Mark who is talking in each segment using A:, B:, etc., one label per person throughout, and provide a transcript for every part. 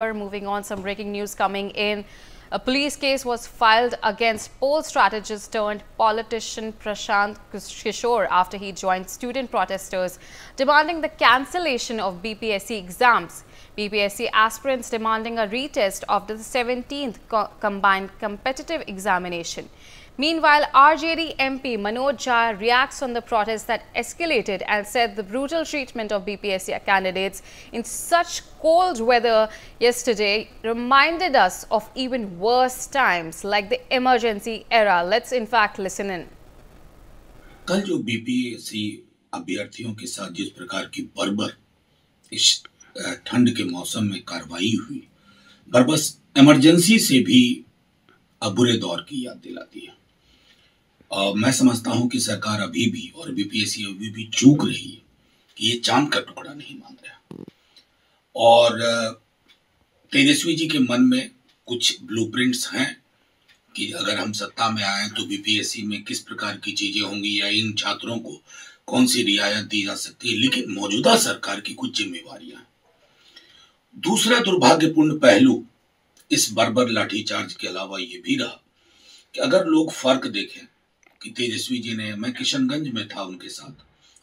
A: Moving on, some breaking news coming in. A police case was filed against poll strategist turned politician Prashant Kishore after he joined student protesters demanding the cancellation of BPSC exams. BPSC aspirants demanding a retest of the 17th combined competitive examination. Meanwhile, RJD MP Manoj Jha reacts on the protests that escalated and said the brutal treatment of BPSC candidates in such cold weather yesterday reminded us of even worse times like the emergency era. Let's in fact listen in.
B: कल जो BPSC अभ्यर्थियों के साथ जिस प्रकार की बर्बर इस ठंड के मौसम में कार्रवाई हुई, बर्बस इमरजेंसी से भी बुरे दौर की याद दिलाती है। मैं समझता हूं कि सरकार अभी भी और बीपीएससी अभी भी चूक रही है कि ये चांद का टुकड़ा नहीं मान रहा और तेजस्वी जी के मन में कुछ ब्लूप्रिंट्स हैं कि अगर हम सत्ता में आए तो बीपीएससी में किस प्रकार की चीजें होंगी या इन छात्रों को कौन सी रियायत दी जा सकती है, लेकिन मौजूदा सरकार की कुछ जिम्मेवारियां। दूसरा दुर्भाग्यपूर्ण पहलू इस बर्बर लाठीचार्ज के अलावा ये भी रहा कि अगर लोग फर्क देखें कि तेजस्वी जी ने, मैं किशनगंज में था उनके साथ,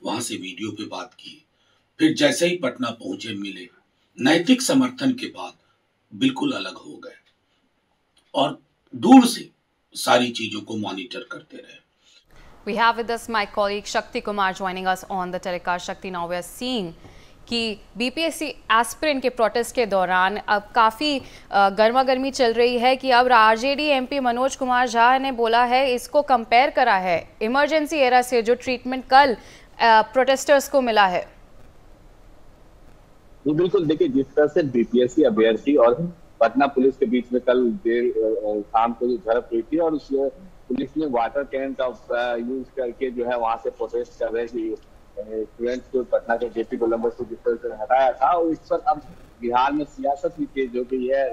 B: वहां से वीडियो पे बात की, फिर जैसे ही पटना पहुंचे मिले, नैतिक समर्थन के बाद बिल्कुल अलग हो गए और दूर से सारी चीजों को मॉनिटर करते रहे।
A: We have with us my colleague Shakti Kumar joining us on the telecast. Shakti, now we are seeing कि बीपीएससी एस्पिरेंट के प्रोटेस्ट के दौरान अब काफ़ी गर्मा गर्मी चल रही है कि अब आरजेडी एमपी मनोज कुमार झा ने बोला है, इसको कंपेयर करा है इमरजेंसी एरा से जो ट्रीटमेंट कल प्रोटेस्टर्स को मिला है।
C: जी बिल्कुल, देखिए जिस तरह से बीपीएससी अभ्यर्थी और पटना पुलिस के बीच में कल देर शाम को जो झड़प हुई थी और उस पुलिस ने वाटर कैन का यूज करके जो है वहां से प्रोटेस्ट कर रहे थे स्टूडेंट्स को पटना के जेपी गोलंबर को जिस तरह से हटाया था, और इस पर अब बिहार में सियासत भी तेज हो गई है।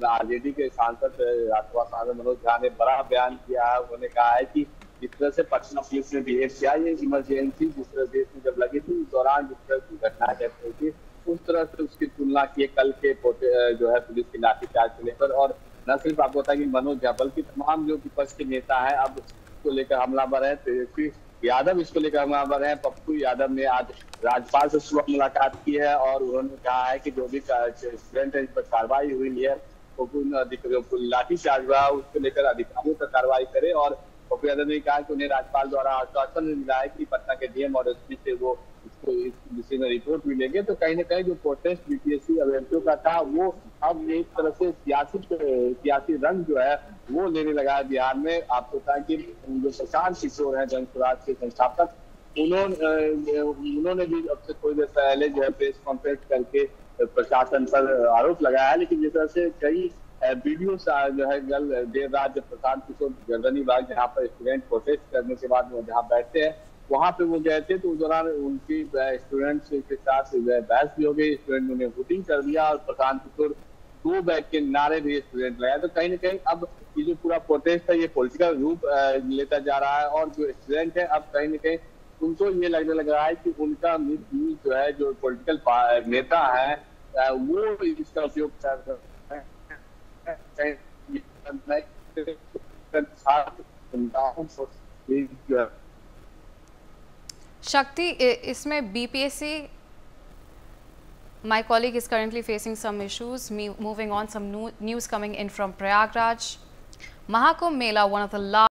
C: आरजेडी के सांसद राज्यसभा सांसद मनोज झा ने बड़ा बयान किया है। उन्होंने कहा है कि जिस तरह से पटना पुलिस ने बिहेव किया, ये इमरजेंसी जिस तरह देश में जब लगी थी उस दौरान जिस तरह की घटनाएं घट रही थी उस तरह से उसकी तुलना की कल के जो है पुलिस की लाठीचार्ज को लेकर। और न सिर्फ आपको पता है कि मनोज झा बल्कि तमाम जो विपक्ष के नेता है अब इसको लेकर हमलावर है। तेजस्वी यादव इसको लेकर हमलावर है। पप्पू यादव ने आज राज्यपाल से सुबह मुलाकात की है और उन्होंने कहा है कि जो भी स्टूडेंट है इस पर कार्रवाई हुई है, लाठीचार्ज हुआ उसको लेकर अधिकारियों पर कार्रवाई करे। और पप्पू यादव ने कहा कि उन्हें राज्यपाल द्वारा आश्वासन मिला है कि पटना के डीएम और एसपी से वो इसको इस विषय में रिपोर्ट मिलेंगे। तो कहीं न कहीं जो प्रोटेस्ट बीपीएससी अभ्यर्थियों का था वो अब एक तरह से सियासी रंग जो है वो लेने लगा है बिहार में। आपको पता है कि जो प्रशांत किशोर है जन स्वराज के संस्थापक, उन्होंने भी अब से थोड़ी देर पहले जो है प्रेस कॉन्फ्रेंस करके प्रशासन पर आरोप लगाया है। लेकिन जिस तरह से कई वीडियो जो है कल देर रात जब प्रशांत किशोर गर्दनी बाग जहाँ पर स्टूडेंट प्रोटेस्ट करने के बाद वो जहाँ बैठते हैं वहां पे वो गए थे, तो उस दौरान उनकी स्टूडेंट्स के साथ बहस भी हो गई। स्टूडेंट ने हुटिंग कर दिया और प्रशांत किशोर दो बैग के नारे भी स्टूडेंट लगाए। तो कहीं ना कहीं अब ये जो पूरा प्रोटेस्ट है ये पॉलिटिकल रूप लेता जा रहा है और जो स्टूडेंट है अब कहीं ना कहीं उनको ये लगने लग रहा है कि उनका मिस यूज जो है जो पॉलिटिकल नेता है वो इसका उपयोग कर रहे हैं।
A: Shakti, इसमें BPSC, my colleague is currently facing some issues. Moving on, some news coming in from Prayagraj. Mahakumbh Mela, one of the largest